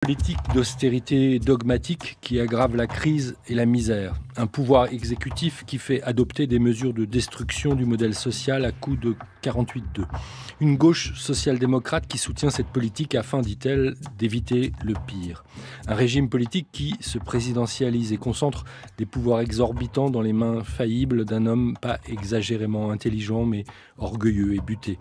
Politique d'austérité dogmatique qui aggrave la crise et la misère. Un pouvoir exécutif qui fait adopter des mesures de destruction du modèle social à coup de 48-2. Une gauche social-démocrate qui soutient cette politique afin, dit-elle, d'éviter le pire. Un régime politique qui se présidentialise et concentre des pouvoirs exorbitants dans les mains faillibles d'un homme pas exagérément intelligent mais orgueilleux et buté.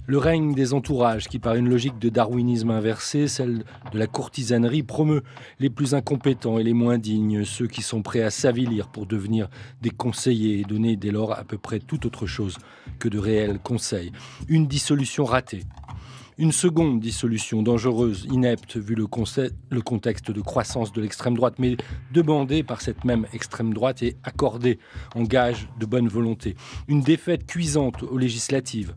Le règne des entourages qui, par une logique de darwinisme inversé, celle de la courtisanerie, promeut les plus incompétents et les moins dignes, ceux qui sont prêts à s'avilir pour devenir des conseillers et donner dès lors à peu près tout autre chose que de réels conseils. Une dissolution ratée. Une seconde dissolution dangereuse, inepte, vu le contexte de croissance de l'extrême droite, mais demandée par cette même extrême droite et accordée en gage de bonne volonté. Une défaite cuisante aux législatives.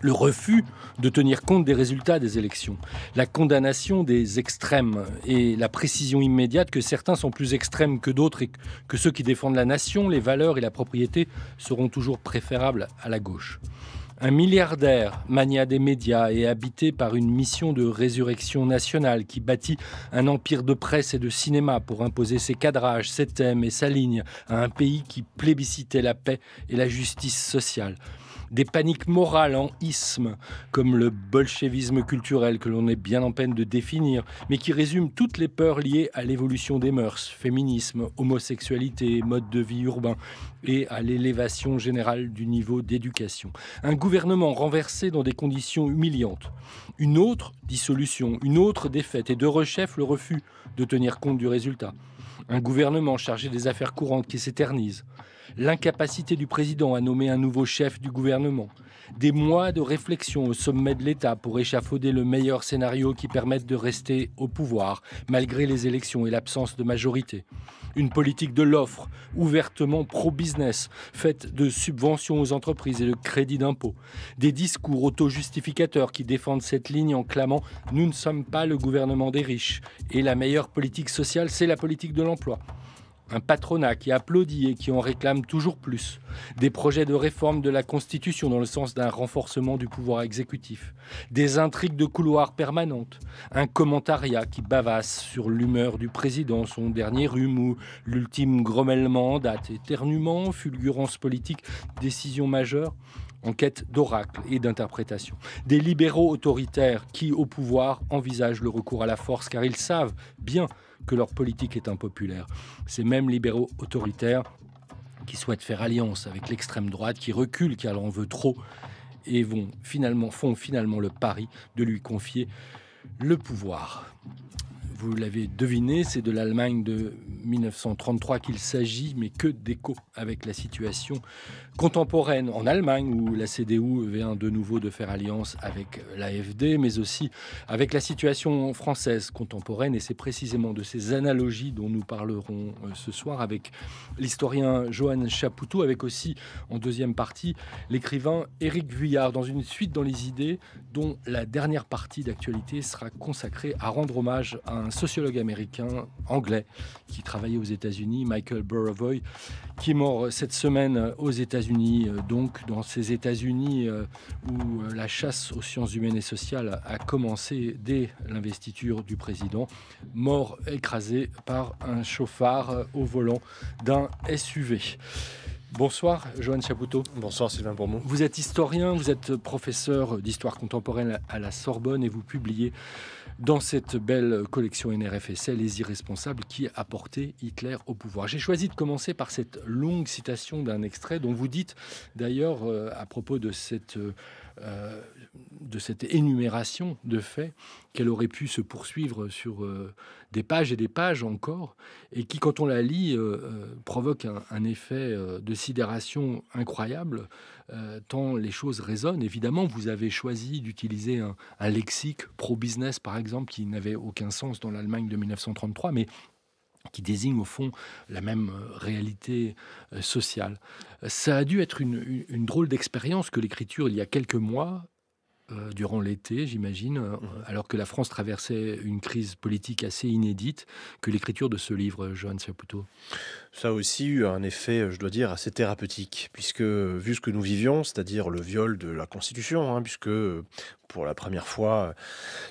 Le refus de tenir compte des résultats des élections, la condamnation des extrêmes et la précision immédiate que certains sont plus extrêmes que d'autres et que ceux qui défendent la nation, les valeurs et la propriété seront toujours préférables à la gauche. Un milliardaire, mania des médias et habité par une mission de résurrection nationale qui bâtit un empire de presse et de cinéma pour imposer ses cadrages, ses thèmes et sa ligne à un pays qui plébiscitait la paix et la justice sociale. Des paniques morales en isthme, comme le bolchevisme culturel que l'on est bien en peine de définir, mais qui résume toutes les peurs liées à l'évolution des mœurs, féminisme, homosexualité, mode de vie urbain et à l'élévation générale du niveau d'éducation. Un gouvernement renversé dans des conditions humiliantes. Une autre dissolution, une autre défaite et de rechef le refus de tenir compte du résultat. Un gouvernement chargé des affaires courantes qui s'éternise. L'incapacité du président à nommer un nouveau chef du gouvernement. Des mois de réflexion au sommet de l'État pour échafauder le meilleur scénario qui permette de rester au pouvoir, malgré les élections et l'absence de majorité. Une politique de l'offre, ouvertement pro-business, faite de subventions aux entreprises et de crédits d'impôt. Des discours auto-justificateurs qui défendent cette ligne en clamant « Nous ne sommes pas le gouvernement des riches » et la meilleure politique sociale, c'est la politique de l'emploi. Un patronat qui applaudit et qui en réclame toujours plus. Des projets de réforme de la Constitution dans le sens d'un renforcement du pouvoir exécutif. Des intrigues de couloir permanentes. Un commentariat qui bavasse sur l'humeur du président, son dernier rhume ou l'ultime grommellement en date. Éternuement, fulgurance politique, décision majeure. En quête d'oracle et d'interprétation. Des libéraux autoritaires qui, au pouvoir, envisagent le recours à la force car ils savent bien que leur politique est impopulaire. Ces mêmes libéraux autoritaires qui souhaitent faire alliance avec l'extrême droite, qui recule car en veut trop et font finalement le pari de lui confier le pouvoir. Vous l'avez deviné, c'est de l'Allemagne de 1933 qu'il s'agit, mais que d'écho avec la situation contemporaine en Allemagne, où la CDU vient de nouveau de faire alliance avec l'AfD, mais aussi avec la situation française contemporaine. Et c'est précisément de ces analogies dont nous parlerons ce soir avec l'historien Johan Chapoutot, avec aussi, en deuxième partie, l'écrivain Éric Vuillard, dans une suite dans les idées dont la dernière partie d'actualité sera consacrée à rendre hommage à un sociologue américain, anglais, qui travaillait aux États-Unis, Michael Burawoy, qui est mort cette semaine aux États-Unis, donc dans ces États-Unis où la chasse aux sciences humaines et sociales a commencé dès l'investiture du président, mort écrasé par un chauffard au volant d'un SUV. Bonsoir, Johan Chapoutot. Bonsoir, Sylvain Bourmont. Vous êtes historien, vous êtes professeur d'histoire contemporaine à la Sorbonne et vous publiez dans cette belle collection NRFSL Les Irresponsables qui a porté Hitler au pouvoir. J'ai choisi de commencer par cette longue citation d'un extrait dont vous dites d'ailleurs à propos de cette énumération de faits qu'elle aurait pu se poursuivre sur des pages et des pages encore, et qui, quand on la lit, provoque un effet de sidération incroyable, tant les choses résonnent. Évidemment, vous avez choisi d'utiliser un lexique pro-business, par exemple, qui n'avait aucun sens dans l'Allemagne de 1933, mais qui désigne au fond la même réalité sociale. Ça a dû être une drôle d'expérience que l'écriture, il y a quelques mois, durant l'été, j'imagine, alors que la France traversait une crise politique assez inédite, que l'écriture de ce livre, Johan Saputo? Ça a aussi eu un effet, je dois dire, assez thérapeutique, puisque vu ce que nous vivions, c'est-à-dire le viol de la Constitution, hein, puisque pour la première fois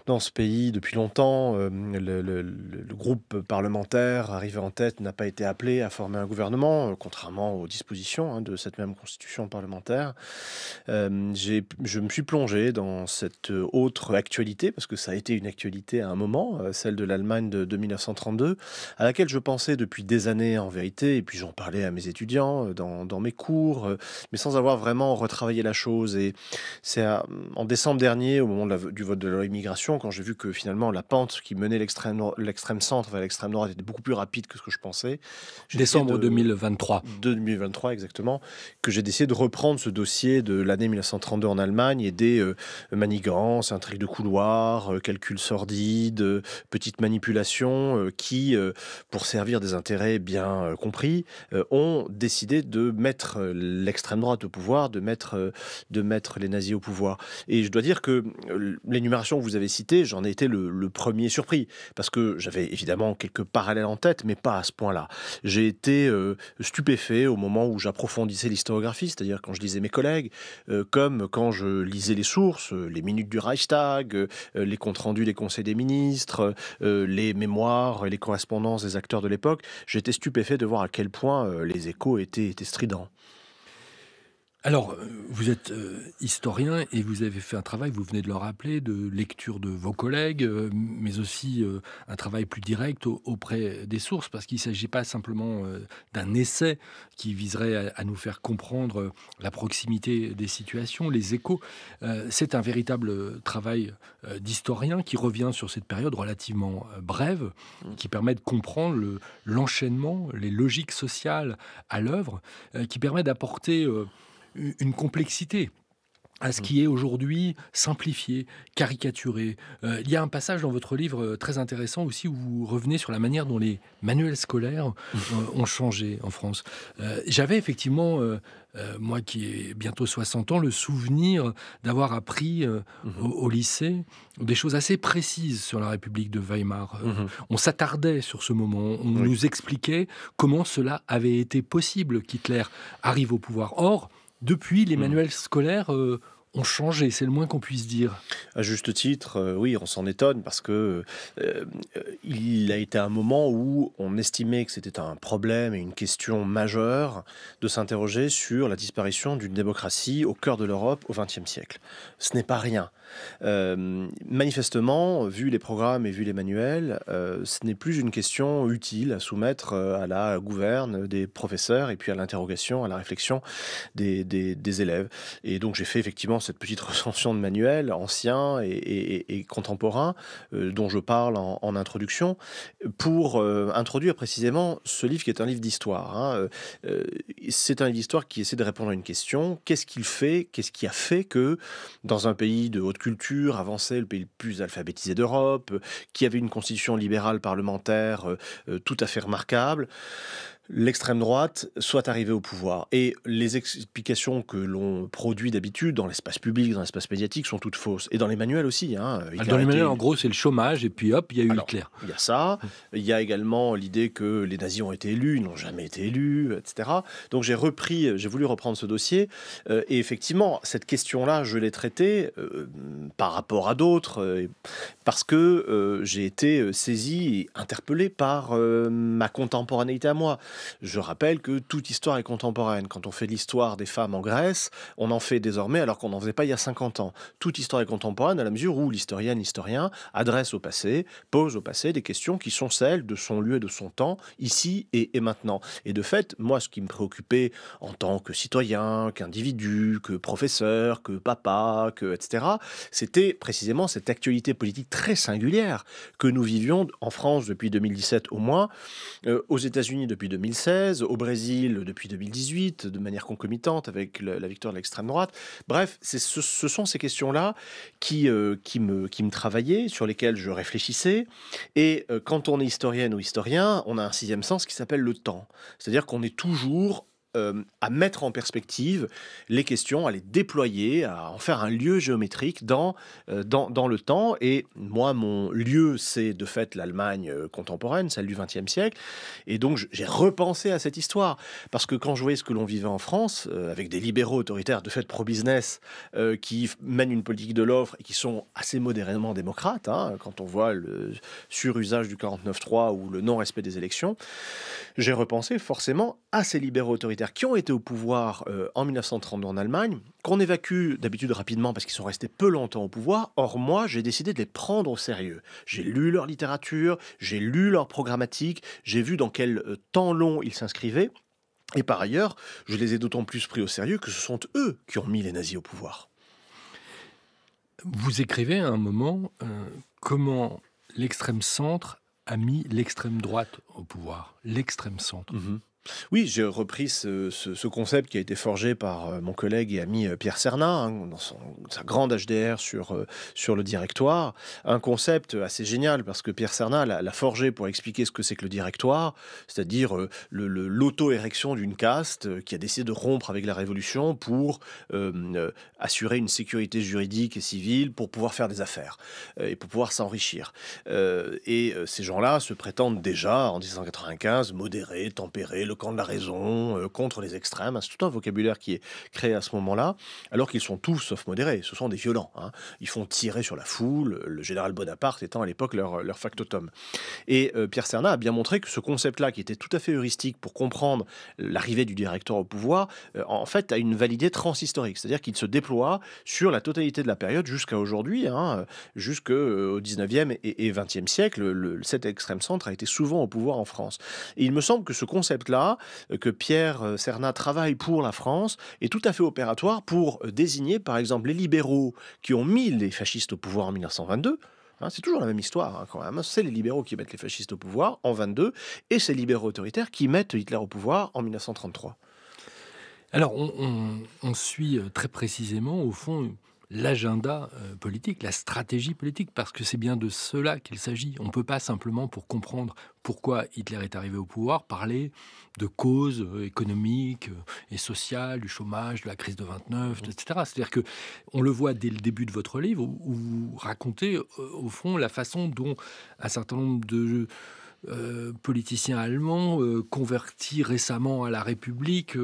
dans ce pays depuis longtemps, le groupe parlementaire arrivé en tête n'a pas été appelé à former un gouvernement, contrairement aux dispositions, hein, de cette même Constitution parlementaire. Je me suis plongé dans cette autre actualité, parce que ça a été une actualité à un moment, celle de l'Allemagne de 1932, à laquelle je pensais depuis des années en vérité, et puis j'en parlais à mes étudiants dans mes cours, mais sans avoir vraiment retravaillé la chose. Et en décembre dernier, au moment du vote de la loi immigration, quand j'ai vu que finalement la pente qui menait l'extrême centre vers l'extrême droite était beaucoup plus rapide que ce que je pensais, j'ai décidé Décembre de 2023. 2023 exactement, que j'ai décidé de reprendre ce dossier de l'année 1932 en Allemagne et des manigances, intrigues de couloir, calculs sordides, petites manipulations qui, pour servir des intérêts bien compris, ont décidé de mettre l'extrême droite au pouvoir, de mettre les nazis au pouvoir. Et je dois dire que l'énumération que vous avez citée, j'en ai été le premier surpris, parce que j'avais évidemment quelques parallèles en tête, mais pas à ce point-là. J'ai été stupéfait au moment où j'approfondissais l'historiographie, c'est-à-dire quand je lisais mes collègues, comme quand je lisais les sources, les minutes du Reichstag, les comptes rendus des conseils des ministres, les mémoires, les correspondances des acteurs de l'époque. J'étais stupéfait de voir à quel point les échos étaient stridents. Alors, vous êtes, historien et vous avez fait un travail, vous venez de le rappeler, de lecture de vos collègues, mais aussi, un travail plus direct auprès des sources. Parce qu'il ne s'agit pas simplement, d'un essai qui viserait à nous faire comprendre, la proximité des situations, les échos. C'est un véritable, travail, d'historien qui revient sur cette période relativement, brève, Mmh. qui permet de comprendre l'enchaînement, les logiques sociales à l'œuvre, qui permet d'apporter, une complexité à ce Mmh. qui est aujourd'hui simplifié, caricaturé. Il y a un passage dans votre livre, très intéressant aussi où vous revenez sur la manière dont les manuels scolaires, ont changé en France. J'avais effectivement, moi qui ai bientôt 60 ans, le souvenir d'avoir appris, Mmh. au lycée des choses assez précises sur la République de Weimar. Mmh. On s'attardait sur ce moment, on Oui. nous expliquait comment cela avait été possible qu'Hitler arrive au pouvoir. Or, depuis, les Mmh. manuels scolaires, ont changé, c'est le moins qu'on puisse dire. À juste titre, oui, on s'en étonne parce que, il a été un moment où on estimait que c'était un problème et une question majeure de s'interroger sur la disparition d'une démocratie au cœur de l'Europe au XXe siècle. Ce n'est pas rien. Manifestement, vu les programmes et vu les manuels, ce n'est plus une question utile à soumettre, à la gouverne des professeurs et puis à l'interrogation, à la réflexion des élèves. Et donc j'ai fait effectivement cette petite recension de manuels anciens et contemporains, dont je parle en introduction, pour introduire précisément ce livre qui est un livre d'histoire, hein. C'est un livre d'histoire qui essaie de répondre à une question: qu'est-ce qu'il fait, qu'est-ce qui a fait que, dans un pays de haute culture, avancé, le pays le plus alphabétisé d'Europe, qui avait une constitution libérale parlementaire tout à fait remarquable, l'extrême droite soit arrivée au pouvoir. Et les explications que l'on produit d'habitude dans l'espace public, dans l'espace médiatique, sont toutes fausses. Et dans les manuels aussi, hein. Hitler Dans a les été manuels, en élu. gros, c'est le chômage et puis hop, il y a eu Alors, Hitler. il y a ça. Il y a également l'idée que les nazis ont été élus, ils n'ont jamais été élus, etc. Donc j'ai voulu reprendre ce dossier. Et effectivement, cette question-là, je l'ai traitée par rapport à d'autres, parce que j'ai été saisi et interpellé par ma contemporanéité à moi. Je rappelle que toute histoire est contemporaine. Quand on fait l'histoire des femmes en Grèce, on en fait désormais alors qu'on n'en faisait pas il y a 50 ans. Toute histoire est contemporaine à la mesure où l'historienne, l'historien adresse au passé, pose au passé des questions qui sont celles de son lieu et de son temps, ici et maintenant. Et de fait, moi, ce qui me préoccupait en tant que citoyen, qu'individu, que professeur, que papa, etc., c'était précisément cette actualité politique très singulière que nous vivions en France depuis 2017 au moins, aux États-Unis depuis 2016, au Brésil depuis 2018, de manière concomitante avec la victoire de l'extrême droite. Bref, ce sont ces questions-là qui me travaillaient, sur lesquelles je réfléchissais. Et quand on est historienne ou historien, on a un sixième sens qui s'appelle le temps. C'est-à-dire qu'on est toujours à mettre en perspective les questions, à les déployer, à en faire un lieu géométrique dans le temps. Et moi, mon lieu, c'est de fait l'Allemagne contemporaine, celle du XXe siècle. Et donc, j'ai repensé à cette histoire. Parce que quand je voyais ce que l'on vivait en France, avec des libéraux autoritaires, de fait pro-business, qui mènent une politique de l'offre et qui sont assez modérément démocrates, hein, quand on voit le surusage du 49.3 ou le non-respect des élections, j'ai repensé forcément à ces libéraux autoritaires qui ont été au pouvoir en 1932 en Allemagne, qu'on évacue d'habitude rapidement parce qu'ils sont restés peu longtemps au pouvoir. Or, moi, j'ai décidé de les prendre au sérieux. J'ai lu leur littérature, j'ai lu leur programmatique, j'ai vu dans quel temps long ils s'inscrivaient. Et par ailleurs, je les ai d'autant plus pris au sérieux que ce sont eux qui ont mis les nazis au pouvoir. Vous écrivez à un moment comment l'extrême centre a mis l'extrême droite au pouvoir. L'extrême centre. Mmh. Oui, j'ai repris ce concept qui a été forgé par mon collègue et ami Pierre Cernat, hein, dans sa grande HDR sur le directoire. Un concept assez génial parce que Pierre Cernat l'a forgé pour expliquer ce que c'est que le directoire, c'est-à-dire l'auto-érection d'une caste qui a décidé de rompre avec la Révolution pour assurer une sécurité juridique et civile, pour pouvoir faire des affaires et pour pouvoir s'enrichir. Ces gens-là se prétendent déjà, en 1795, modérés, tempérés, le camp de la raison, contre les extrêmes. C'est tout un vocabulaire qui est créé à ce moment-là, alors qu'ils sont tous sauf modérés. Ce sont des violents. Hein. Ils font tirer sur la foule, le général Bonaparte étant à l'époque leur factotum. Et Pierre Cernat a bien montré que ce concept-là, qui était tout à fait heuristique pour comprendre l'arrivée du directeur au pouvoir, en fait, a une validité transhistorique. C'est-à-dire qu'il se déploie sur la totalité de la période jusqu'à aujourd'hui, hein, jusqu'au 19e et 20e siècle. Cet extrême centre a été souvent au pouvoir en France. Et il me semble que ce concept-là, que Pierre Cernat travaille pour la France, est tout à fait opératoire pour désigner, par exemple, les libéraux qui ont mis les fascistes au pouvoir en 1922. Hein, c'est toujours la même histoire, hein, quand même. C'est les libéraux qui mettent les fascistes au pouvoir en 22, et c'est les libéraux autoritaires qui mettent Hitler au pouvoir en 1933. Alors, on suit très précisément, au fond, l'agenda politique, la stratégie politique, parce que c'est bien de cela qu'il s'agit. On ne peut pas simplement, pour comprendre pourquoi Hitler est arrivé au pouvoir, parler de causes économiques et sociales, du chômage, de la crise de 29, etc. C'est-à-dire que on le voit dès le début de votre livre, où vous racontez, au fond, la façon dont un certain nombre de politicien allemand converti récemment à la République,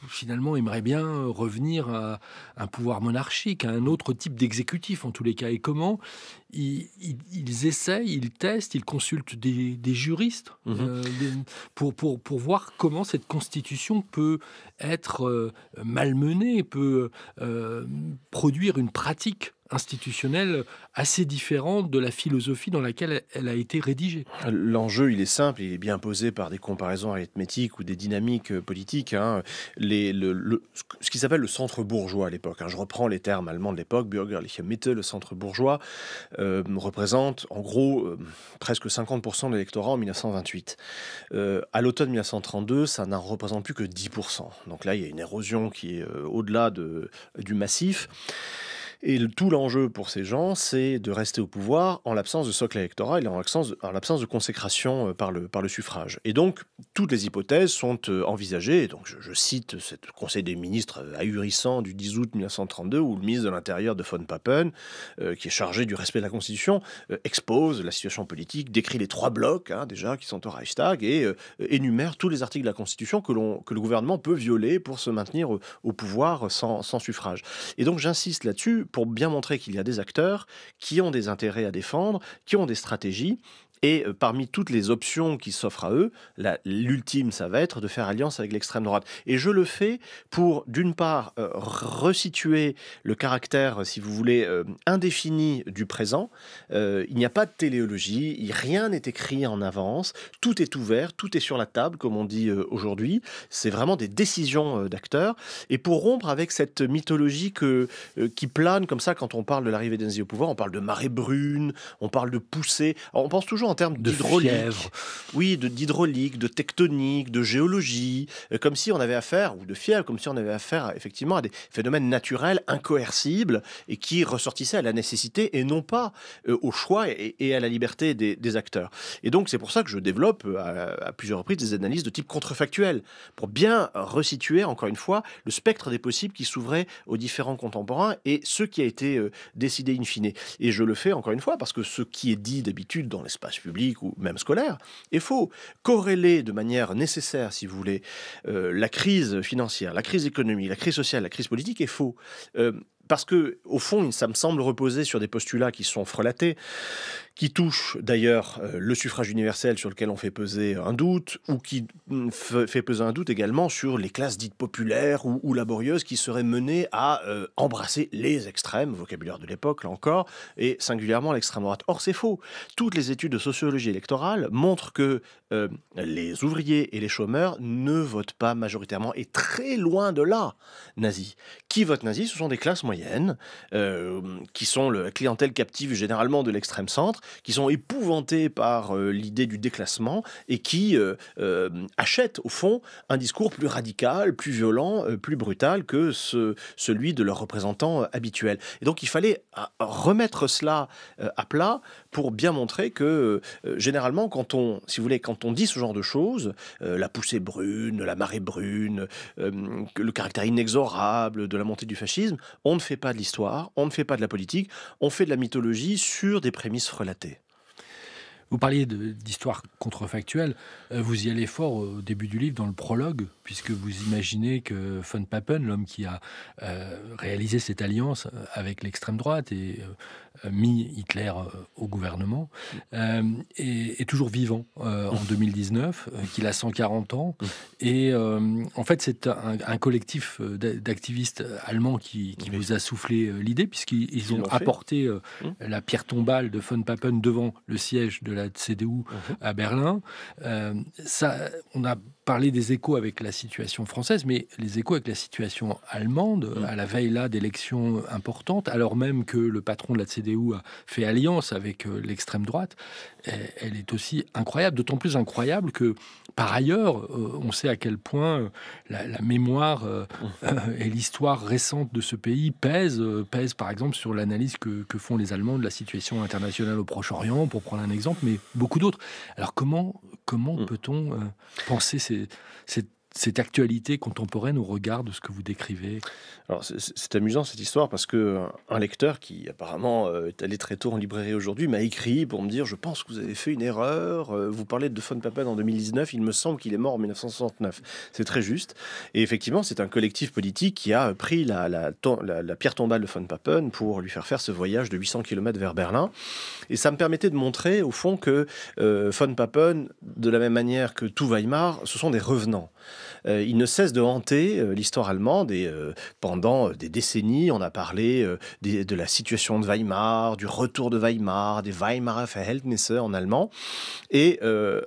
finalement aimerait bien revenir à un pouvoir monarchique, à un autre type d'exécutif en tous les cas. Et comment ils essayent, ils testent, ils consultent des juristes pour voir comment cette constitution peut être malmenée, peut produire une pratique institutionnelle assez différente de la philosophie dans laquelle elle a été rédigée. L'enjeu, il est simple, il est bien posé par des comparaisons arithmétiques ou des dynamiques politiques. Hein. Ce qui s'appelle le centre bourgeois à l'époque, hein. Je reprends les termes allemands de l'époque, Bürgerliche Mitte, le centre bourgeois, représente en gros presque 50% de l'électorat en 1928. À l'automne 1932, ça n'en représente plus que 10%. Donc là, il y a une érosion qui est au-delà du massif. Et tout l'enjeu pour ces gens, c'est de rester au pouvoir en l'absence de socle électoral et en l'absence de consécration par le suffrage. Et donc, toutes les hypothèses sont envisagées. Et donc, je cite ce Conseil des ministres ahurissant du 10 août 1932, où le ministre de l'Intérieur de von Papen, qui est chargé du respect de la Constitution, expose la situation politique, décrit les 3 blocs, hein, déjà, qui sont au Reichstag, et énumère tous les articles de la Constitution que le gouvernement peut violer pour se maintenir au pouvoir sans suffrage. Et donc, j'insiste là-dessus pour bien montrer qu'il y a des acteurs qui ont des intérêts à défendre, qui ont des stratégies. Et parmi toutes les options qui s'offrent à eux, l'ultime, ça va être de faire alliance avec l'extrême droite. Et je le fais pour, d'une part, resituer le caractère, si vous voulez, indéfini du présent. Il n'y a pas de téléologie, rien n'est écrit en avance, tout est ouvert, tout est sur la table, comme on dit aujourd'hui. C'est vraiment des décisions d'acteurs. Et pour rompre avec cette mythologie qui plane comme ça quand on parle de l'arrivée des nazis au pouvoir, on parle de marée brune, on parle de poussée. Alors, on pense toujours toujours en termes de d'hydraulique. fièvre. Oui, d'hydraulique, de tectonique, de géologie, comme si on avait affaire, ou de fièvre, comme si on avait affaire effectivement à des phénomènes naturels incoercibles et qui ressortissaient à la nécessité et non pas au choix et à la liberté des acteurs. Et donc c'est pour ça que je développe à plusieurs reprises des analyses de type contrefactuel, pour bien resituer, encore une fois, le spectre des possibles qui s'ouvrait aux différents contemporains et ce qui a été décidé in fine. Et je le fais encore une fois parce que ce qui est dit d'habitude dans l'espace public ou même scolaire est faux. Corréler de manière nécessaire, si vous voulez, la crise financière, la crise économique, la crise sociale, la crise politique est faux. Parce que, au fond, ça me semble reposer sur des postulats qui sont frelatés, qui touchent d'ailleurs le suffrage universel sur lequel on fait peser un doute, ou qui fait peser un doute également sur les classes dites populaires ou laborieuses qui seraient menées à embrasser les extrêmes, vocabulaire de l'époque là encore, et singulièrement l'extrême droite. Or c'est faux. Toutes les études de sociologie électorale montrent que les ouvriers et les chômeurs ne votent pas majoritairement, et très loin de là, nazis. Qui vote nazi? Ce sont des classes moyennes, qui sont la clientèle captive généralement de l'extrême centre, qui sont épouvantées par l'idée du déclassement et qui achètent au fond un discours plus radical, plus violent, plus brutal que celui de leurs représentants habituels. Et donc il fallait remettre cela à plat pour bien montrer que généralement quand on dit ce genre de choses, la poussée brune, la marée brune, le caractère inexorable de la montée du fascisme, on ne fait pas de l'histoire, on ne fait pas de la politique, on fait de la mythologie sur des prémices relatées. Vous parliez d'histoire contrefactuelle. Vous y allez fort au début du livre, dans le prologue, puisque vous imaginez que von Papen, l'homme qui a réalisé cette alliance avec l'extrême droite et mis Hitler au gouvernement, est toujours vivant en 2019, qu'il a 140 ans. Et en fait, c'est un collectif d'activistes allemands qui vous a soufflé l'idée, puisqu'ils ont apporté la pierre tombale de von Papen devant le siège de la CDU à Berlin. On a parlé des échos avec la situation française, mais les échos avec la situation allemande, à la veille là d'élections importantes, alors même que le patron de la CDU a fait alliance avec l'extrême droite, elle est aussi incroyable, d'autant plus incroyable que, par ailleurs, on sait à quel point la mémoire et l'histoire récente de ce pays pèsent par exemple sur l'analyse que font les Allemands de la situation internationale au Proche-Orient, pour prendre un exemple, mais beaucoup d'autres. Alors comment peut-on penser cette actualité contemporaine au regard de ce que vous décrivez? Alors c'est amusant cette histoire parce que un lecteur qui apparemment est allé très tôt en librairie aujourd'hui m'a écrit pour me dire: je pense que vous avez fait une erreur, vous parlez de von Papen en 2019, il me semble qu'il est mort en 1969. C'est très juste, et effectivement c'est un collectif politique qui a pris la pierre tombale de von Papen pour lui faire ce voyage de 800 km vers Berlin, et ça me permettait de montrer au fond que von Papen, de la même manière que tout Weimar, ce sont des revenants. Il ne cesse de hanter l'histoire allemande, et pendant des décennies, on a parlé de la situation de Weimar, du retour de Weimar, des Weimarer Verhältnisse en allemand, et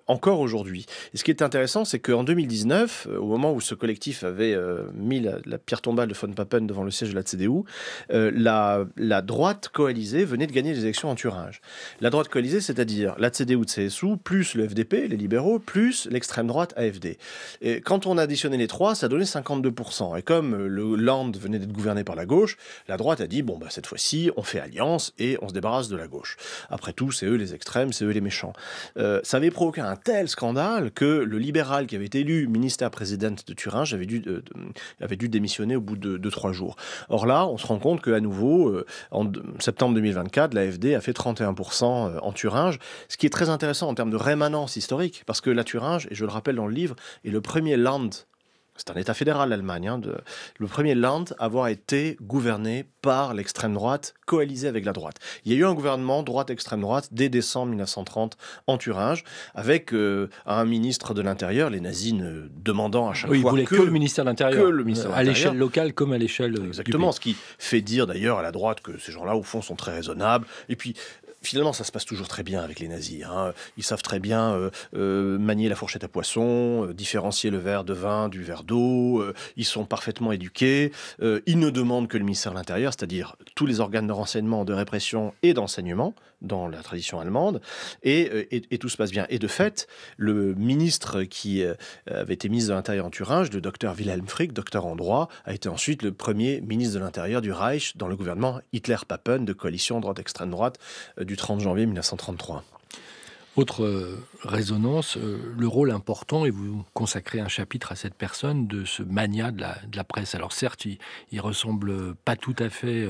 encore aujourd'hui. Et ce qui est intéressant, c'est qu'en 2019, au moment où ce collectif avait mis la pierre tombale de von Papen devant le siège de la CDU, la droite coalisée venait de gagner les élections en Thuringe. La droite coalisée, c'est-à-dire la CDU-CSU, plus le FDP, les libéraux, plus l'extrême droite AfD. Et quand on additionnait les trois, ça donnait 52%. Et comme le Land venait d'être gouverné par la gauche, la droite a dit, bon, bah, cette fois-ci, on fait alliance et on se débarrasse de la gauche. Après tout, c'est eux les extrêmes, c'est eux les méchants. Ça avait provoqué un tel scandale que le libéral qui avait été élu ministère-président de Thuringe avait dû démissionner au bout de 3 jours. Or là, on se rend compte qu'à nouveau, en septembre 2024, l'AfD a fait 31% en Thuringe, ce qui est très intéressant en termes de rémanence historique, parce que la Thuringe, et je le rappelle dans le livre, est le premier Land, c'est un État fédéral, l'Allemagne, le premier Land à avoir été gouverné par l'extrême droite, coalisé avec la droite. Il y a eu un gouvernement droite-extrême droite dès décembre 1930 en Thuringe, avec un ministre de l'Intérieur, les nazis demandant à chaque fois que le ministère de l'Intérieur, à l'échelle locale comme à l'échelle exactement, ce qui fait dire d'ailleurs à la droite que ces gens-là, au fond, sont très raisonnables. Et puis, finalement, ça se passe toujours très bien avec les nazis. Ils savent très bien manier la fourchette à poisson, différencier le verre de vin du verre d'eau. Ils sont parfaitement éduqués. Ils ne demandent que le ministère de l'Intérieur, c'est-à-dire tous les organes de renseignement, de répression et d'enseignement, dans la tradition allemande, et tout se passe bien. Et de fait, le ministre qui avait été ministre de l'Intérieur en Thuringe, le docteur Wilhelm Frick, docteur en droit, a été ensuite le premier ministre de l'Intérieur du Reich dans le gouvernement Hitler-Papen de coalition droite-extrême droite du 30 janvier 1933. Autre résonance, le rôle important, et vous consacrez un chapitre à cette personne, de ce mania de la presse. Alors certes, il ressemble pas tout à fait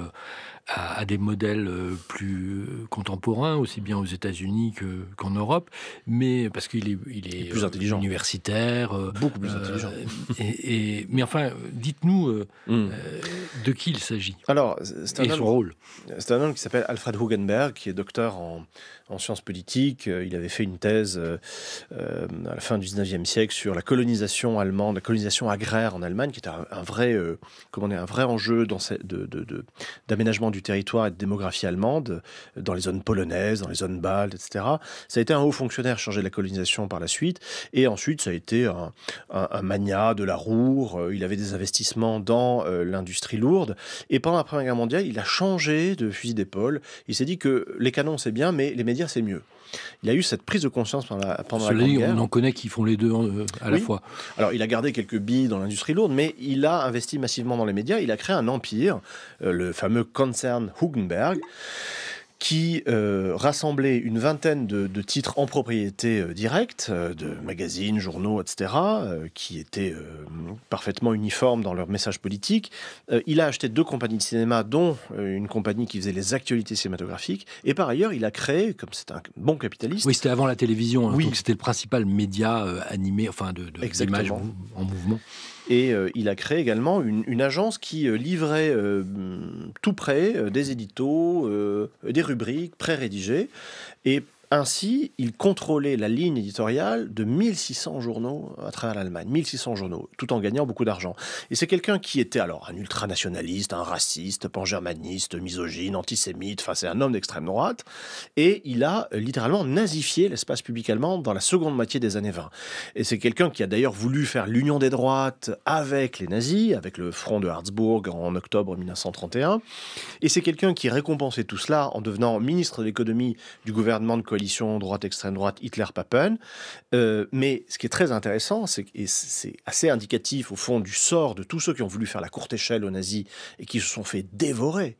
à des modèles plus contemporains, aussi bien aux États-Unis qu'en Europe, mais parce qu'il est plus intelligent, universitaire. Beaucoup plus intelligent. Mais enfin, dites-nous de qui il s'agit. Alors, son rôle. C'est un homme qui s'appelle Alfred Hugenberg, qui est docteur en sciences politiques. Il avait fait une thèse à la fin du 19e siècle sur la colonisation allemande, la colonisation agraire en Allemagne, qui était un vrai enjeu d'aménagement du territoire et de démographie allemande, dans les zones polonaises, dans les zones baltes, etc. Ça a été un haut fonctionnaire chargé de la colonisation par la suite, et ensuite ça a été un magnat de la Ruhr. Il avait des investissements dans l'industrie lourde, et pendant la Première Guerre mondiale, il a changé de fusil d'épaule. Il s'est dit que les canons c'est bien, mais les médias c'est mieux. Il a eu cette prise de conscience pendant la Grande Guerre. On en connaît qui font les deux à la fois. Alors, il a gardé quelques billes dans l'industrie lourde, mais il a investi massivement dans les médias. Il a créé un empire, le fameux Konzern Hugenberg, qui rassemblait une vingtaine de titres en propriété directe, de magazines, journaux, etc., qui étaient parfaitement uniformes dans leur message politique. Il a acheté 2 compagnies de cinéma, dont une compagnie qui faisait les actualités cinématographiques. Et par ailleurs, il a créé, comme c'est un bon capitaliste... Oui, c'était avant la télévision, donc c'était le principal média animé, enfin d'image en mouvement. Et il a créé également une agence qui livrait tout prêt des éditos, des rubriques pré-rédigées. Et ainsi, il contrôlait la ligne éditoriale de 1600 journaux à travers l'Allemagne. 1600 journaux, tout en gagnant beaucoup d'argent. Et c'est quelqu'un qui était alors un ultranationaliste, un raciste, pan-germaniste, misogyne, antisémite. Enfin, c'est un homme d'extrême droite. Et il a littéralement nazifié l'espace public allemand dans la seconde moitié des années 20. Et c'est quelqu'un qui a d'ailleurs voulu faire l'union des droites avec les nazis, avec le front de Harzburg en octobre 1931. Et c'est quelqu'un qui récompensait tout cela en devenant ministre de l'économie du gouvernement de coalition droite-extrême droite Hitler-Papen. Mais ce qui est très intéressant, et c'est assez indicatif au fond du sort de tous ceux qui ont voulu faire la courte échelle aux nazis et qui se sont fait dévorer.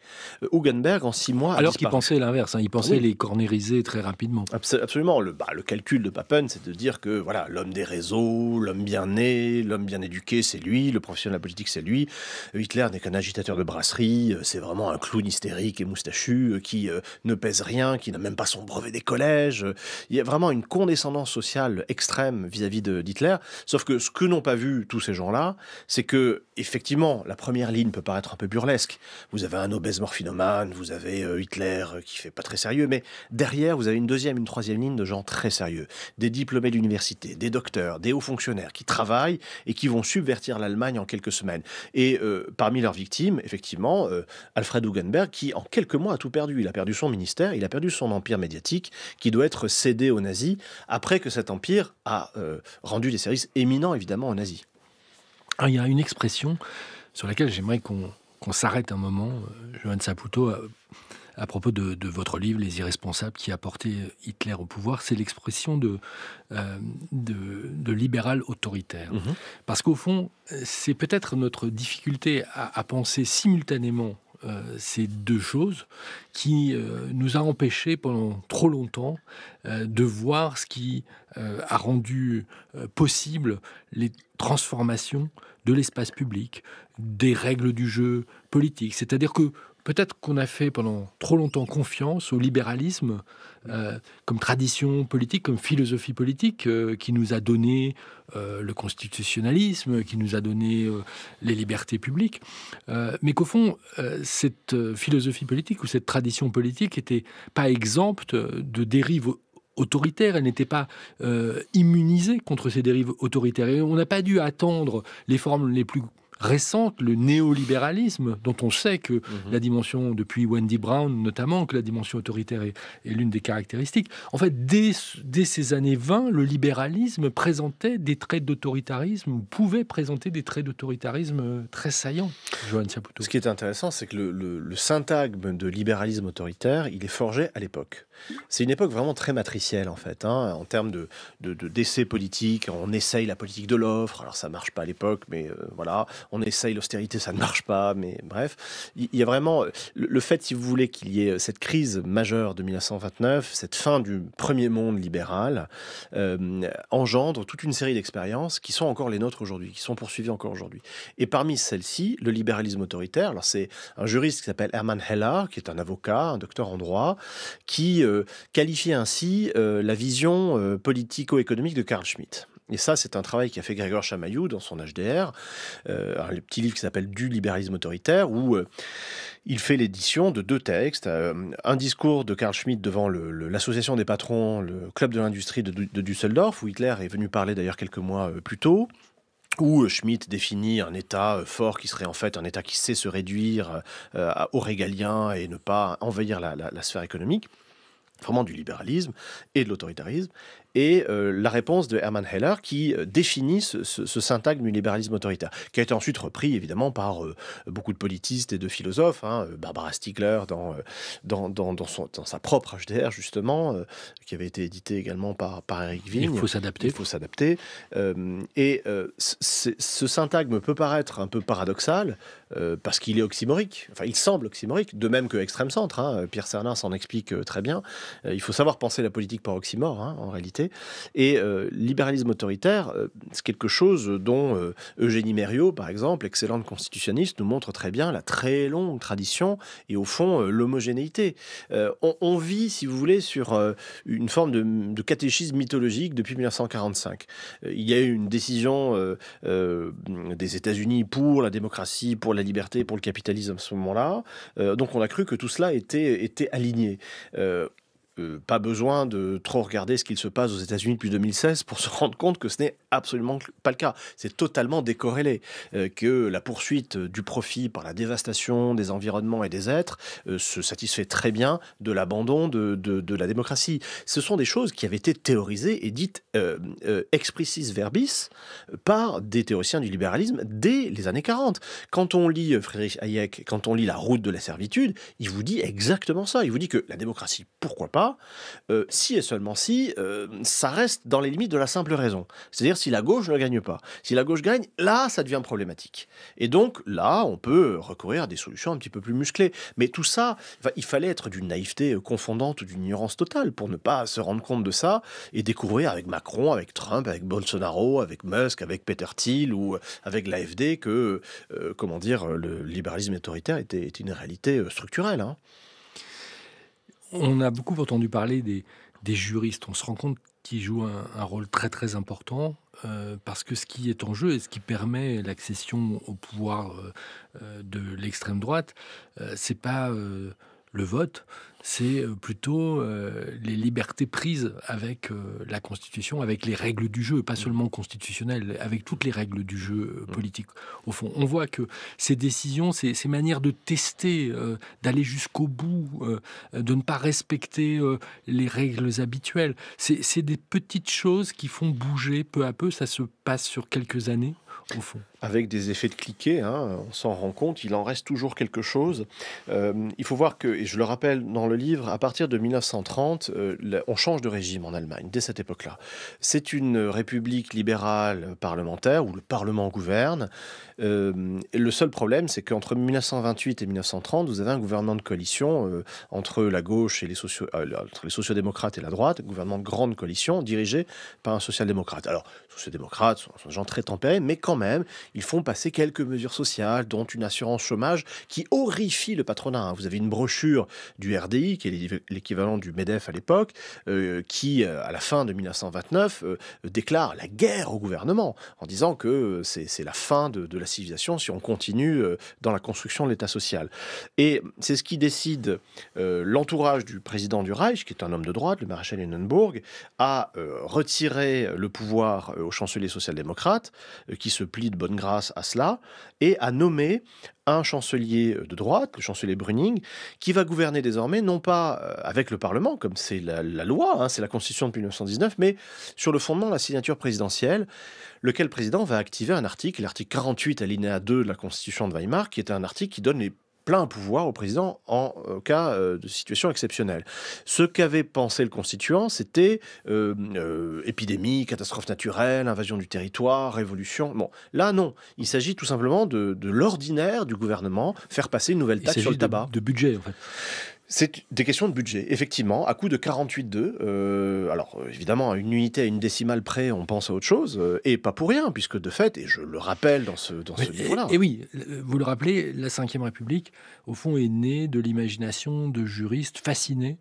Hugenberg, en 6 mois, alors qu'il pensait l'inverse, il pensait les cornériser très rapidement. Absolument. Le calcul de Papen, c'est de dire que voilà, l'homme des réseaux, l'homme bien né, l'homme bien éduqué, c'est lui, le professionnel de la politique, c'est lui. Hitler n'est qu'un agitateur de brasserie, c'est vraiment un clown hystérique et moustachu qui ne pèse rien, qui n'a même pas son brevet d'école. Il y a vraiment une condescendance sociale extrême vis-à-vis d'Hitler. Sauf que ce que n'ont pas vu tous ces gens-là, c'est que, effectivement, la première ligne peut paraître un peu burlesque. Vous avez un obèse morphinomane, vous avez Hitler qui fait pas très sérieux, mais derrière, vous avez une deuxième, une troisième ligne de gens très sérieux. Des diplômés d'université, des docteurs, des hauts fonctionnaires qui travaillent et qui vont subvertir l'Allemagne en quelques semaines. Et parmi leurs victimes, effectivement, Alfred Hugenberg, qui en quelques mois a tout perdu. Il a perdu son ministère, il a perdu son empire médiatique, qui doit être cédé aux nazis, après que cet empire a rendu des services éminents, évidemment, aux nazis. Alors, il y a une expression sur laquelle j'aimerais qu'on s'arrête un moment, Johan Saputo, à propos de votre livre, Les Irresponsables, qui a porté Hitler au pouvoir, c'est l'expression de libéral autoritaire. Mmh. Parce qu'au fond, c'est peut-être notre difficulté à penser simultanément ces deux choses qui nous a empêchés pendant trop longtemps de voir ce qui a rendu possible les transformations de l'espace public, des règles du jeu politique. C'est-à-dire que peut-être qu'on a fait pendant trop longtemps confiance au libéralisme comme tradition politique, comme philosophie politique qui nous a donné le constitutionnalisme, qui nous a donné les libertés publiques, mais qu'au fond, cette philosophie politique ou cette tradition politique n'était pas exempte de dérives autoritaire, elle n'était pas immunisée contre ces dérives autoritaires. Et on n'a pas dû attendre les formes les plus récente, le néolibéralisme, dont on sait que Mhm. la dimension, depuis Wendy Brown notamment, que la dimension autoritaire est l'une des caractéristiques. En fait, dès ces années 20, le libéralisme présentait des traits d'autoritarisme, ou pouvait présenter des traits d'autoritarisme très saillants, Johan Chapoutot. Ce qui est intéressant, c'est que le syntagme de libéralisme autoritaire, il est forgé à l'époque. C'est une époque vraiment très matricielle, en fait, hein, en termes d'essais politiques. On essaye la politique de l'offre, alors ça marche pas à l'époque, mais voilà. On essaye l'austérité, ça ne marche pas, mais bref. Il y a vraiment le fait, si vous voulez, qu'il y ait cette crise majeure de 1929, cette fin du premier monde libéral, engendre toute une série d'expériences qui sont encore les nôtres aujourd'hui, qui sont poursuivies encore aujourd'hui. Et parmi celles-ci, le libéralisme autoritaire, alors c'est un juriste qui s'appelle Hermann Heller, qui est un avocat, un docteur en droit, qui qualifie ainsi la vision politico-économique de Carl Schmitt. Et ça, c'est un travail qu'a fait Grégoire Chamaillou dans son HDR, un petit livre qui s'appelle Du libéralisme autoritaire, où il fait l'édition de 2 textes. Un discours de Carl Schmitt devant l'association des patrons, le club de l'industrie de Düsseldorf, où Hitler est venu parler d'ailleurs quelques mois plus tôt, où Schmitt définit un État fort qui serait en fait un État qui sait se réduire au régalien et ne pas envahir la sphère économique. Vraiment du libéralisme et de l'autoritarisme, et la réponse de Hermann Heller qui définit ce syntagme du libéralisme autoritaire, qui a été ensuite repris évidemment par beaucoup de politistes et de philosophes, hein, Barbara Stiegler dans sa propre HDR justement, qui avait été édité également par Eric Vigne. Il faut s'adapter. Il faut s'adapter. Ce syntagme peut paraître un peu paradoxal, parce qu'il est oxymorique, enfin il semble oxymorique, de même que extrême centre, hein, Pierre Cernin s'en explique très bien. Il faut savoir penser la politique par oxymore, hein, en réalité. Et libéralisme autoritaire, c'est quelque chose dont Eugénie Merriot, par exemple, excellente constitutionniste, nous montre très bien la très longue tradition et au fond l'homogénéité. On vit, si vous voulez, sur une forme de catéchisme mythologique depuis 1945. Il y a eu une décision des États-Unis pour la démocratie, pour la liberté, pour le capitalisme à ce moment-là. Donc on a cru que tout cela était aligné. Pas besoin de trop regarder ce qu'il se passe aux États-Unis depuis 2016 pour se rendre compte que ce n'est absolument pas le cas. C'est totalement décorrélé. Que la poursuite du profit par la dévastation des environnements et des êtres se satisfait très bien de l'abandon de la démocratie. Ce sont des choses qui avaient été théorisées et dites expressis verbis par des théoriciens du libéralisme dès les années 40. Quand on lit Friedrich Hayek, quand on lit La route de la servitude, il vous dit exactement ça. Il vous dit que la démocratie, pourquoi pas, si et seulement si, ça reste dans les limites de la simple raison. C'est-à-dire si la gauche ne gagne pas. Si la gauche gagne, là, ça devient problématique. Et donc, là, on peut recourir à des solutions un petit peu plus musclées. Mais tout ça, il fallait être d'une naïveté confondante ou d'une ignorance totale pour ne pas se rendre compte de ça et découvrir avec Macron, avec Trump, avec Bolsonaro, avec Musk, avec Peter Thiel ou avec l'AfD que, le libéralisme autoritaire était une réalité structurelle, hein. On a beaucoup entendu parler des juristes. On se rend compte qu'ils jouent un rôle très très important, parce que ce qui est en jeu et ce qui permet l'accession au pouvoir de l'extrême droite, c'est pas le vote, c'est plutôt les libertés prises avec la Constitution, avec les règles du jeu, pas seulement constitutionnelles, avec toutes les règles du jeu politique. Au fond, on voit que ces décisions, ces manières de tester, d'aller jusqu'au bout, de ne pas respecter les règles habituelles, c'est des petites choses qui font bouger peu à peu. Ça se passe sur quelques années, au fond. Avec des effets de cliquet, hein, on s'en rend compte, il en reste toujours quelque chose. Il faut voir que, et je le rappelle dans le livre, à partir de 1930, on change de régime en Allemagne, dès cette époque-là. C'est une république libérale parlementaire, où le Parlement gouverne. Et le seul problème, c'est qu'entre 1928 et 1930, vous avez un gouvernement de coalition entre la gauche et entre les sociodémocrates et la droite, un gouvernement de grande coalition dirigé par un social-démocrate. Alors, sociodémocrates sont des gens très tempérés, mais quand même, ils font passer quelques mesures sociales, dont une assurance chômage qui horrifie le patronat. Vous avez une brochure du RD RDI, qui est l'équivalent du MEDEF à l'époque, qui, à la fin de 1929, déclare la guerre au gouvernement en disant que c'est la fin de la civilisation si on continue dans la construction de l'État social. Et c'est ce qui décide l'entourage du président du Reich, qui est un homme de droite, le maréchal Hindenburg, à retirer le pouvoir au chancelier social-démocrate, qui se plie de bonne grâce à cela, et à nommer un chancelier de droite, le chancelier Brüning, qui va gouverner désormais non pas avec le Parlement, comme c'est la loi, hein, c'est la Constitution depuis 1919, mais sur le fondement de la signature présidentielle, lequel président va activer un article, l'article 48 alinéa 2 de la Constitution de Weimar, qui est un article qui donne les plein pouvoir au président en cas de situation exceptionnelle. Ce qu'avait pensé le constituant, c'était épidémie, catastrophe naturelle, invasion du territoire, révolution. Bon, là non, il s'agit tout simplement de l'ordinaire du gouvernement, faire passer une nouvelle taxe sur le tabac. De budget en fait. C'est des questions de budget, effectivement, à coût de 48,2. Alors, évidemment, à une unité, à une décimale près, on pense à autre chose, et pas pour rien, puisque de fait, et je le rappelle dans ce livre-là... Et oui, vous le rappelez, la Ve République, au fond, est née de l'imagination de juristes fascinés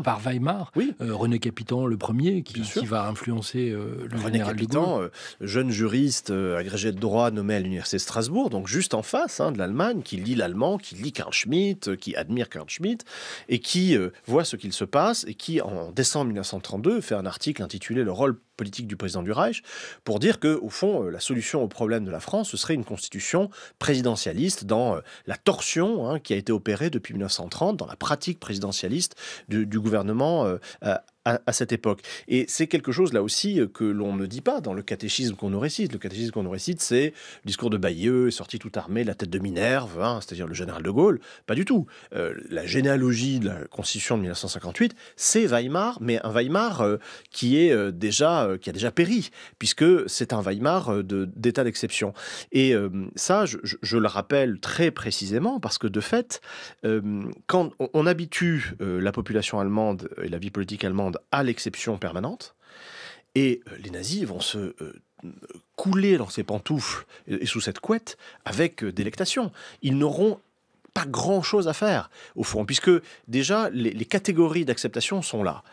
par Weimar. Oui. René Capitan, le premier, qui va influencer le René général Capitan, de Gaulle. Jeune juriste agrégé de droit nommé à l'université de Strasbourg, donc juste en face de l'Allemagne, qui lit l'allemand, qui lit Carl Schmitt, qui admire Carl Schmitt, et qui voit ce qu'il se passe, et qui, en décembre 1932, fait un article intitulé « Le rôle politique du président du Reich » pour dire que, au fond, la solution au problème de la France, ce serait une constitution présidentialiste dans la torsion qui a été opérée depuis 1930, dans la pratique présidentialiste du gouvernement à cette époque. Et c'est quelque chose, là aussi, que l'on ne dit pas dans le catéchisme qu'on nous récite. Le catéchisme qu'on nous récite, c'est le discours de Bayeux, sorti tout armé de la tête de Minerve, c'est-à-dire le général de Gaulle. Pas du tout. La généalogie de la Constitution de 1958, c'est Weimar, mais un Weimar qui a déjà péri, puisque c'est un Weimar d'état d'exception. Et ça, je le rappelle très précisément, parce que de fait, quand on habitue la population allemande et la vie politique allemande à l'exception permanente, et les nazis vont se couler dans ces pantoufles et sous cette couette avec délectation. Ils n'auront pas grand-chose à faire, au fond, puisque déjà, les catégories d'acceptation sont là.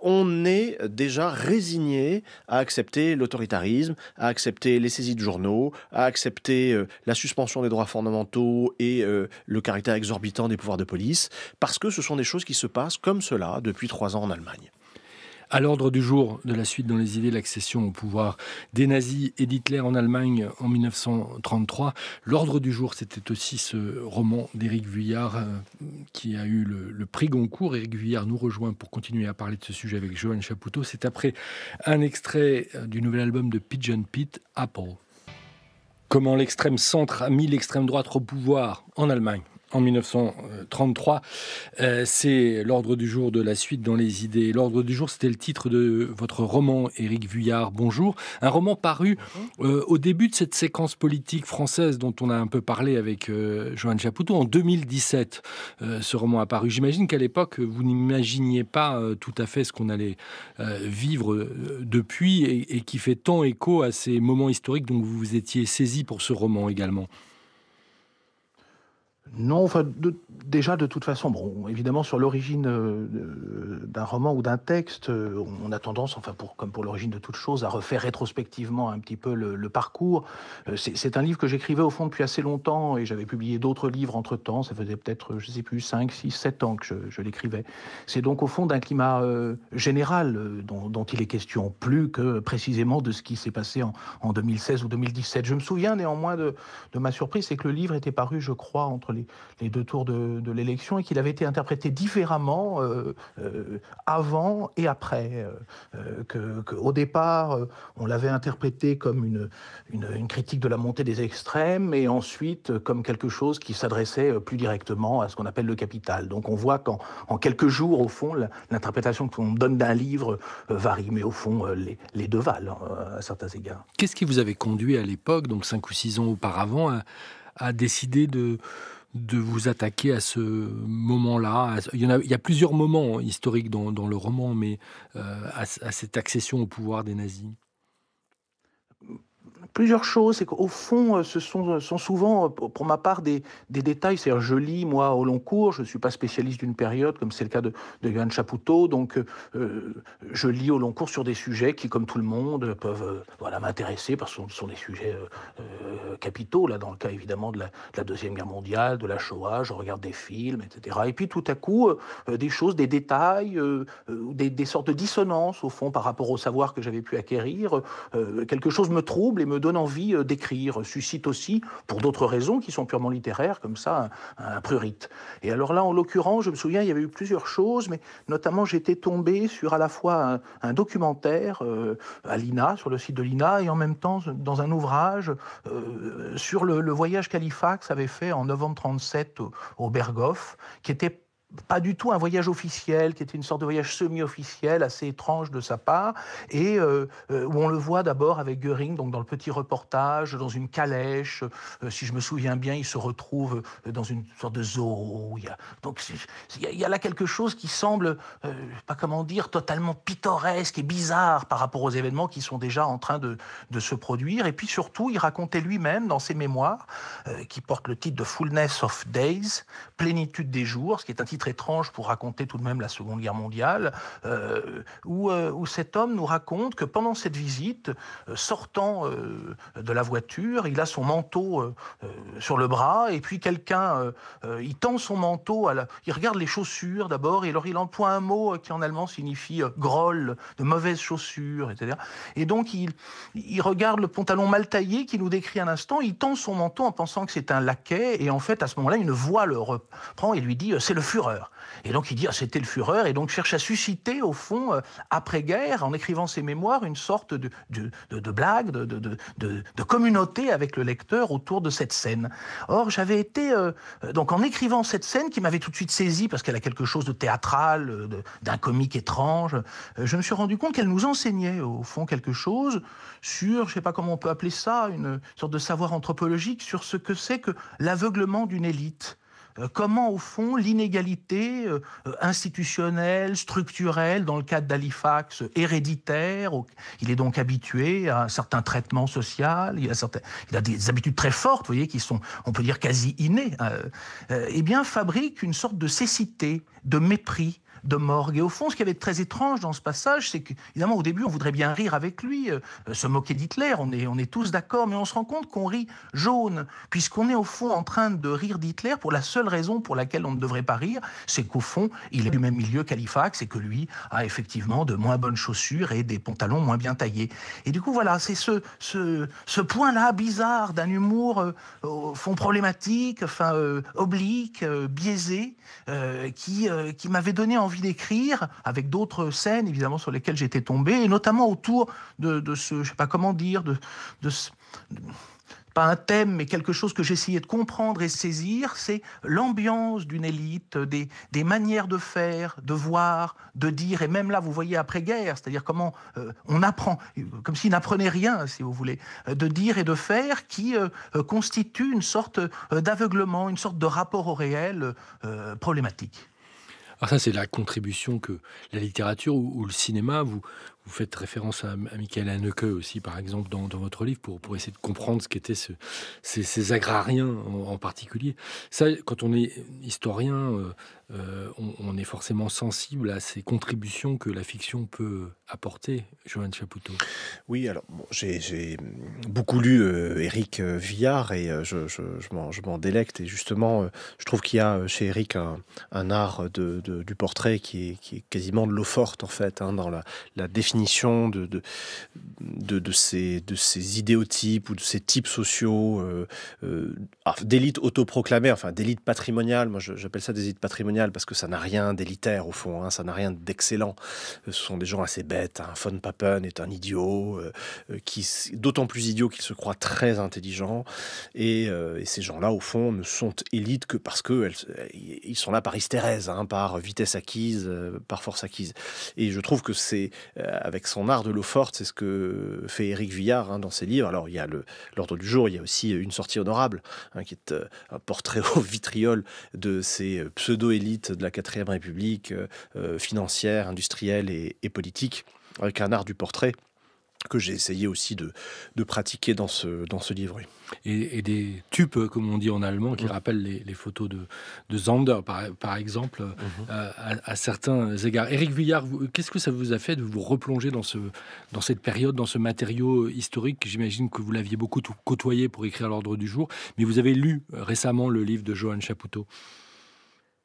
On est déjà résigné à accepter l'autoritarisme, à accepter les saisies de journaux, à accepter la suspension des droits fondamentaux et le caractère exorbitant des pouvoirs de police, parce que ce sont des choses qui se passent comme cela depuis 3 ans en Allemagne. À l'ordre du jour de la suite dans les idées, l'accession au pouvoir des nazis et d'Hitler en Allemagne en 1933. L'ordre du jour, c'était aussi ce roman d'Éric Vuillard qui a eu le prix Goncourt. Éric Vuillard nous rejoint pour continuer à parler de ce sujet avec Johan Chapoutot. C'est après un extrait du nouvel album de Pigeon Pete, Apple. Comment l'extrême centre a mis l'extrême droite au pouvoir en Allemagne en 1933. C'est l'ordre du jour de la suite dans les idées. L'ordre du jour, c'était le titre de votre roman, Éric Vuillard, Bonjour. Un roman paru au début de cette séquence politique française dont on a un peu parlé avec Johan Chapoutot. En 2017, ce roman a paru. J'imagine qu'à l'époque, vous n'imaginiez pas tout à fait ce qu'on allait vivre depuis et qui fait tant écho à ces moments historiques dont vous vous étiez saisi pour ce roman également. Non, enfin, déjà de toute façon, bon, évidemment sur l'origine d'un roman ou d'un texte, on a tendance, enfin comme pour l'origine de toute chose, à refaire rétrospectivement un petit peu le parcours. C'est un livre que j'écrivais au fond depuis assez longtemps et j'avais publié d'autres livres entre-temps. Ça faisait peut-être, je sais plus, 5, 6, 7 ans que je l'écrivais. C'est donc au fond d'un climat général dont il est question, plus que précisément de ce qui s'est passé en 2016 ou 2017. Je me souviens néanmoins de ma surprise, c'est que le livre était paru, je crois, entre les deux tours de l'élection et qu'il avait été interprété différemment avant et après. Qu'au départ, on l'avait interprété comme une critique de la montée des extrêmes et ensuite comme quelque chose qui s'adressait plus directement à ce qu'on appelle le capital. Donc on voit qu'en quelques jours, au fond, l'interprétation qu'on donne d'un livre varie, mais au fond, les deux valent à certains égards. Qu'est-ce qui vous avait conduit à l'époque, donc 5 ou 6 ans auparavant, à décider de vous attaquer à ce moment-là? Il y a plusieurs moments historiques dans le roman, mais à cette accession au pouvoir des nazis. Plusieurs choses, c'est qu'au fond, ce sont souvent, pour ma part, des détails. C'est-à-dire, je lis, moi, au long cours, je ne suis pas spécialiste d'une période, comme c'est le cas de Johan Chapoutot, donc je lis au long cours sur des sujets qui, comme tout le monde, peuvent voilà, m'intéresser, parce que ce sont des sujets capitaux, là, dans le cas, évidemment, de la Deuxième Guerre mondiale, de la Shoah, je regarde des films, etc. Et puis, tout à coup, des choses, des détails, des sortes de dissonances, au fond, par rapport au savoir que j'avais pu acquérir. Quelque chose me trouble et me donne envie d'écrire, suscite aussi, pour d'autres raisons qui sont purement littéraires, comme ça, un prurite. Et alors là, en l'occurrence, je me souviens, il y avait eu plusieurs choses, mais notamment j'étais tombé sur à la fois un documentaire à l'INA, sur le site de l'INA, et en même temps dans un ouvrage sur le voyage qu'Halifax avait fait en novembre 1937 au Berghof, qui était pas du tout un voyage officiel, qui était une sorte de voyage semi-officiel, assez étrange de sa part, et où on le voit d'abord avec Göring, donc dans le petit reportage, dans une calèche. Si je me souviens bien, il se retrouve dans une sorte de zoo. Donc il y a là quelque chose qui semble, pas comment dire, totalement pittoresque et bizarre par rapport aux événements qui sont déjà en train de se produire. Et puis surtout, il racontait lui-même dans ses mémoires, qui portent le titre de Fullness of Days, Plénitude des jours, ce qui est un titre étrange pour raconter tout de même la Seconde Guerre mondiale, où cet homme nous raconte que pendant cette visite, sortant de la voiture, il a son manteau sur le bras, et puis quelqu'un, il tend son manteau, il regarde les chaussures d'abord, et alors il emploie un mot qui en allemand signifie groll, de mauvaises chaussures, etc. Et donc il regarde le pantalon mal taillé qui nous décrit un instant, il tend son manteau en pensant que c'est un laquais, et en fait à ce moment-là, une voix le reprend et lui dit « c'est le Führer ». Et donc il dit c'était le Führer, et donc cherche à susciter au fond, après-guerre, en écrivant ses mémoires, une sorte de blague, de communauté avec le lecteur autour de cette scène. Or j'avais été, donc en écrivant cette scène qui m'avait tout de suite saisi, parce qu'elle a quelque chose de théâtral, d'un comique étrange, je me suis rendu compte qu'elle nous enseignait au fond quelque chose sur, je ne sais pas comment on peut appeler ça, une sorte de savoir anthropologique sur ce que c'est que l'aveuglement d'une élite. Comment, au fond, l'inégalité institutionnelle, structurelle, dans le cadre d'Halifax, héréditaire, il est donc habitué à un certain traitement social, il a des habitudes très fortes, vous voyez, qui sont, on peut dire, quasi innées, eh bien, fabrique une sorte de cécité, de mépris, de morgue. Et au fond, ce qui avait de très étrange dans ce passage, c'est qu'évidemment, au début, on voudrait bien rire avec lui, se moquer d'Hitler, on est tous d'accord, mais on se rend compte qu'on rit jaune, puisqu'on est au fond en train de rire d'Hitler pour la seule raison pour laquelle on ne devrait pas rire, c'est qu'au fond, il est du même milieu qu'Halifax et que lui a effectivement de moins bonnes chaussures et des pantalons moins bien taillés. Et du coup, voilà, c'est ce point-là bizarre d'un humour au fond problématique, enfin oblique, biaisé, qui m'avait donné envie d'écrire, avec d'autres scènes évidemment sur lesquelles j'étais tombé, et notamment autour de ce, je sais pas comment dire, pas un thème, mais quelque chose que j'essayais de comprendre et saisir, c'est l'ambiance d'une élite, des manières de faire, de voir, de dire, et même là, vous voyez après-guerre, c'est-à-dire comment on apprend, comme s'il n'apprenait rien, si vous voulez, de dire et de faire, qui constitue une sorte d'aveuglement, une sorte de rapport au réel problématique. Alors ça, c'est la contribution que la littérature ou le cinéma, vous faites référence à Michael Haneke aussi, par exemple, dans votre livre, pour essayer de comprendre ce qu'étaient ces agrariens en particulier. Ça, quand on est historien, on est forcément sensible à ces contributions que la fiction peut apporter, Johan Chapoutot. Oui, alors bon, j'ai beaucoup lu Éric Viard, et je m'en délecte, et justement je trouve qu'il y a chez Éric un art du portrait qui est quasiment de l'eau forte en fait, hein, dans la définition de ces idéotypes ou de ces types sociaux d'élite autoproclamée, enfin d'élite patrimoniale. Moi j'appelle ça des élites patrimoniales parce que ça n'a rien d'élitaire au fond, hein, ça n'a rien d'excellent. Ce sont des gens assez bêtes, hein. Von Papen est un idiot, d'autant plus idiot qu'il se croit très intelligent, et ces gens-là au fond ne sont élites que parce que ils sont là par hystérèse, hein, par vitesse acquise, par force acquise. Et je trouve que c'est avec son art de l'eau forte, c'est ce que fait Éric Viard, hein, dans ses livres. Alors il y a l'ordre du jour, il y a aussi Une sortie honorable, hein, qui est un portrait au vitriol de ces pseudo-élites de la 4e République, financière, industrielle et politique, avec un art du portrait que j'ai essayé aussi de pratiquer dans ce livre. Oui. Et des tupes, comme on dit en allemand, qui rappellent les photos de Zander, par exemple, à certains égards. Éric Vuillard, qu'est-ce que ça vous a fait de vous replonger dans cette période, dans ce matériau historique? J'imagine que vous l'aviez beaucoup côtoyé pour écrire l'Ordre du jour, mais vous avez lu récemment le livre de Johan Chapoutot.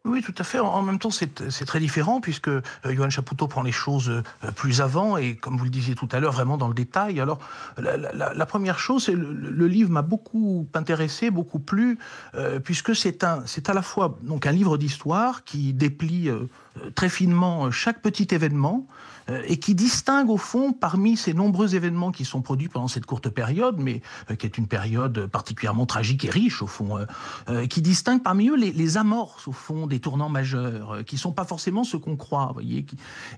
Oui, tout à fait. En même temps, c'est très différent puisque Johan Chapoutot prend les choses plus avant et, comme vous le disiez tout à l'heure, vraiment dans le détail. Alors, la première chose, c'est le livre m'a beaucoup intéressé, beaucoup plu, puisque c'est à la fois donc un livre d'histoire qui déplie très finement chaque petit événement et qui distingue au fond parmi ces nombreux événements qui sont produits pendant cette courte période, mais qui est une période particulièrement tragique et riche au fond, qui distingue parmi eux les amorces au fond des tournants majeurs, qui sont pas forcément ce qu'on croit, vous voyez.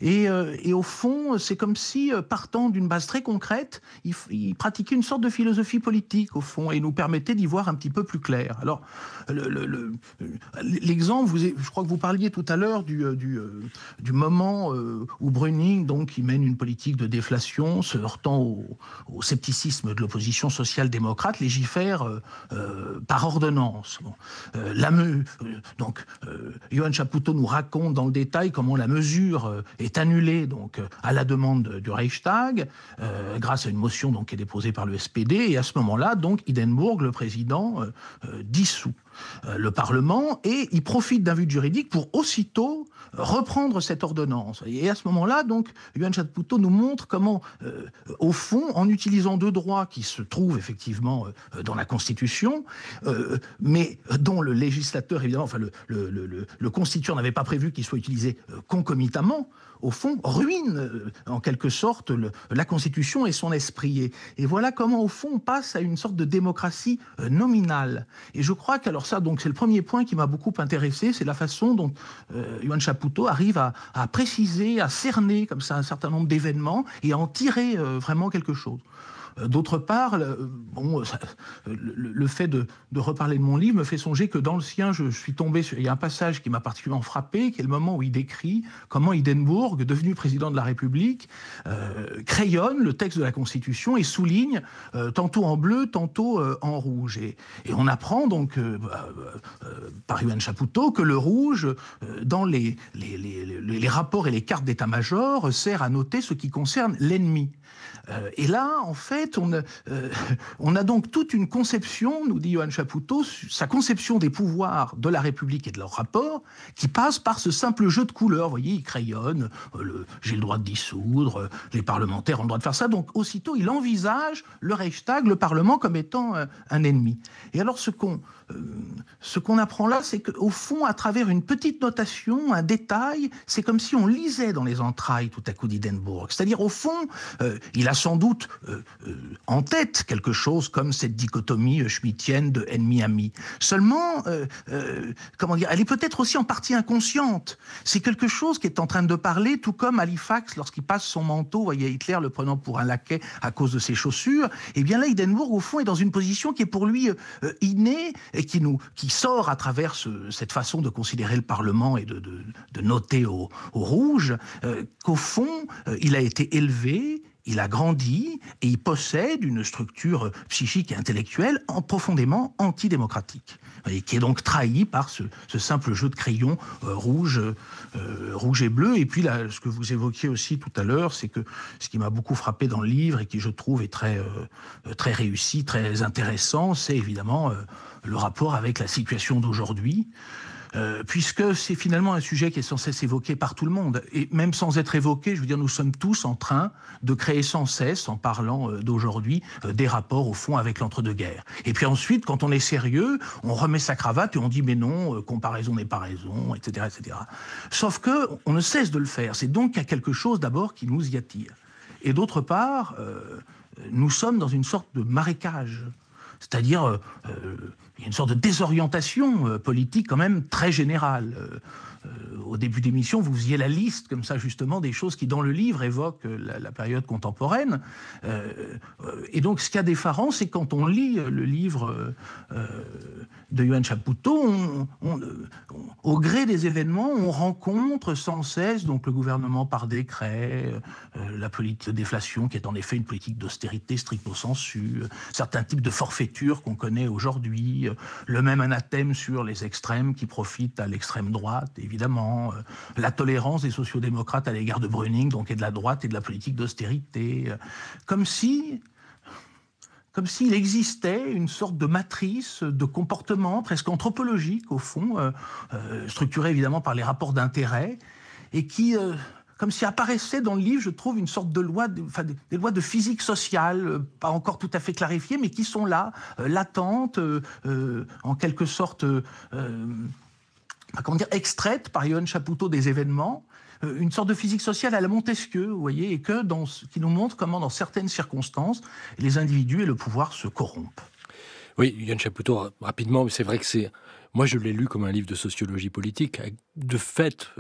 Et au fond, c'est comme si, partant d'une base très concrète, il pratiquait une sorte de philosophie politique au fond et nous permettait d'y voir un petit peu plus clair. Alors, l'exemple, je crois que vous parliez tout à l'heure du moment où Brüning donc il mène une politique de déflation, se heurtant au scepticisme de l'opposition social-démocrate, légifère par ordonnance. Bon. Johan Chapoutot nous raconte dans le détail comment la mesure est annulée donc à la demande du Reichstag grâce à une motion donc qui est déposée par le SPD, et à ce moment-là donc Hindenburg, le président, dissout le Parlement et il profite d'un vide juridique pour aussitôt reprendre cette ordonnance. Et à ce moment-là, donc, Johan Chapoutot nous montre comment, au fond, en utilisant deux droits qui se trouvent effectivement dans la Constitution, mais dont le législateur, évidemment, enfin le constituant n'avait pas prévu qu'ils soient utilisés concomitamment, au fond, ruine en quelque sorte la Constitution et son esprit. Et voilà comment, au fond, on passe à une sorte de démocratie nominale. Et je crois qu'alors ça, donc, c'est le premier point qui m'a beaucoup intéressé, c'est la façon dont Johan Chapoutot arrive à préciser, à cerner comme ça un certain nombre d'événements et à en tirer vraiment quelque chose. D'autre part, le fait de reparler de mon livre me fait songer que dans le sien, je suis tombé sur... Il y a un passage qui m'a particulièrement frappé, qui est le moment où il décrit comment Hindenburg, devenu président de la République, crayonne le texte de la Constitution et souligne tantôt en bleu, tantôt en rouge. Et on apprend donc par Johan Chapoutot que le rouge, dans les rapports et les cartes d'état-major, sert à noter ce qui concerne l'ennemi. Et là, en fait, on a donc toute une conception, nous dit Johan Chapoutot, sa conception des pouvoirs de la République et de leurs rapports, qui passe par ce simple jeu de couleurs. Vous voyez, il crayonne, j'ai le droit de dissoudre, les parlementaires ont le droit de faire ça. Donc, aussitôt, il envisage le Reichstag, le Parlement, comme étant un ennemi. Et alors, ce qu'on apprend là, c'est qu'au fond, à travers une petite notation, un détail, c'est comme si on lisait dans les entrailles tout à coup d'Hindenburg. C'est-à-dire, au fond, il a sans doute en tête quelque chose comme cette dichotomie schmittienne de ennemi-ami. Seulement, comment dire, elle est peut-être aussi en partie inconsciente. C'est quelque chose qui est en train de parler, tout comme Halifax, lorsqu'il passe son manteau, voyez Hitler le prenant pour un laquais à cause de ses chaussures. Et bien là, Hindenburg, au fond, est dans une position qui est pour lui innée et qui sort à travers cette façon de considérer le Parlement et de noter au rouge, qu'au fond, il a été élevé, il a grandi et il possède une structure psychique et intellectuelle profondément antidémocratique, et qui est donc trahi par ce simple jeu de crayons rouge et bleu. Et puis là, ce que vous évoquiez aussi tout à l'heure, c'est que ce qui m'a beaucoup frappé dans le livre et qui, je trouve, est très réussi, très intéressant, c'est évidemment le rapport avec la situation d'aujourd'hui. Puisque c'est finalement un sujet qui est sans cesse évoqué par tout le monde. Et même sans être évoqué, je veux dire, nous sommes tous en train de créer sans cesse, en parlant d'aujourd'hui, des rapports, au fond, avec l'entre-deux-guerres. Et puis ensuite, quand on est sérieux, on remet sa cravate et on dit « mais non, comparaison n'est pas raison », etc., etc. Sauf que on ne cesse de le faire. C'est donc qu'il y a quelque chose, d'abord, qui nous y attire. Et d'autre part, nous sommes dans une sorte de marécage. C'est-à-dire, il y a une sorte de désorientation politique quand même très générale. au début d'émission, vous faisiez la liste comme ça justement des choses qui dans le livre évoquent la période contemporaine. Et donc ce qu'il y a d'effarant, c'est quand on lit le livre de Yoann Chapoutot, au gré des événements, on rencontre sans cesse donc le gouvernement par décret, la politique de déflation qui est en effet une politique d'austérité stricto sensu, certains types de forfaitures qu'on connaît aujourd'hui, le même anathème sur les extrêmes qui profitent à l'extrême droite, évidemment, la tolérance des sociodémocrates à l'égard de Brüning, donc et de la droite et de la politique d'austérité, comme s'il existait une sorte de matrice de comportement presque anthropologique, au fond, structurée évidemment par les rapports d'intérêt, et qui, comme si apparaissait dans le livre, je trouve, une sorte de loi, des lois de physique sociale, pas encore tout à fait clarifiées, mais qui sont là, latentes, en quelque sorte, extraites par Yoann Chapoutot des événements, une sorte de physique sociale à la Montesquieu, vous voyez, et qui nous montre comment, dans certaines circonstances, les individus et le pouvoir se corrompent. Oui, Yoann Chapoutot, rapidement, c'est vrai que moi, je l'ai lu comme un livre de sociologie politique, du fait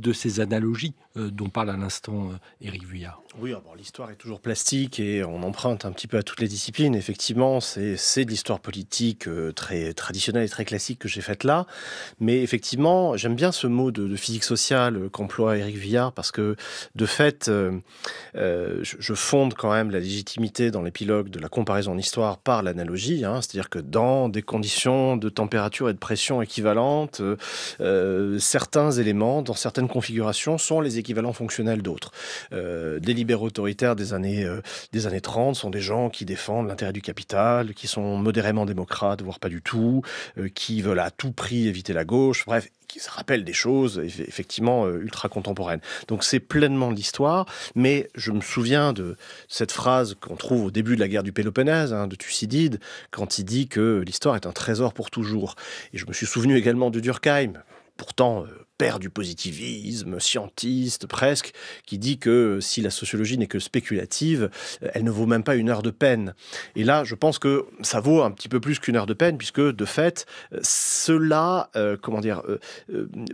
de ces analogies dont parle à l'instant Éric Vuillard. Oui, bon, l'histoire est toujours plastique et on emprunte un petit peu à toutes les disciplines. Effectivement, c'est de l'histoire politique très traditionnelle et très classique que j'ai faite là. Mais effectivement, j'aime bien ce mot de physique sociale qu'emploie Éric Vuillard parce que, de fait, je fonde quand même la légitimité dans l'épilogue de la comparaison en histoire par l'analogie. C'est-à-dire que dans des conditions de température et de pression équivalentes, certains éléments, dans certaines configurations, sont les équivalents fonctionnels d'autres. Des libéraux autoritaires des années 30 sont des gens qui défendent l'intérêt du capital, qui sont modérément démocrates, voire pas du tout, qui veulent à tout prix éviter la gauche, bref, qui se rappellent des choses effectivement ultra contemporaines. Donc c'est pleinement de l'histoire, mais je me souviens de cette phrase qu'on trouve au début de la guerre du Péloponnèse, de Thucydide, quand il dit que l'histoire est un trésor pour toujours. Et je me suis souvenu également de Durkheim, pourtant père du positivisme, scientiste presque, qui dit que si la sociologie n'est que spéculative, elle ne vaut même pas une heure de peine. Et là, je pense que ça vaut un petit peu plus qu'une heure de peine, puisque de fait, cela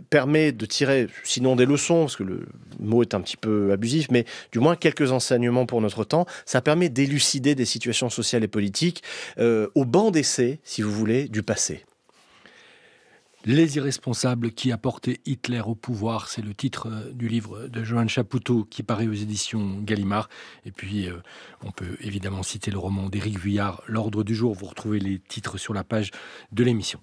permet de tirer, sinon des leçons, parce que le mot est un petit peu abusif, mais du moins quelques enseignements pour notre temps. Ça permet d'élucider des situations sociales et politiques au banc d'essai, si vous voulez, du passé. Les irresponsables qui apportaient Hitler au pouvoir, c'est le titre du livre de Yoann Chapoutot qui paraît aux éditions Gallimard. Et puis, on peut évidemment citer le roman d'Éric Vuillard, L'Ordre du jour. Vous retrouvez les titres sur la page de l'émission.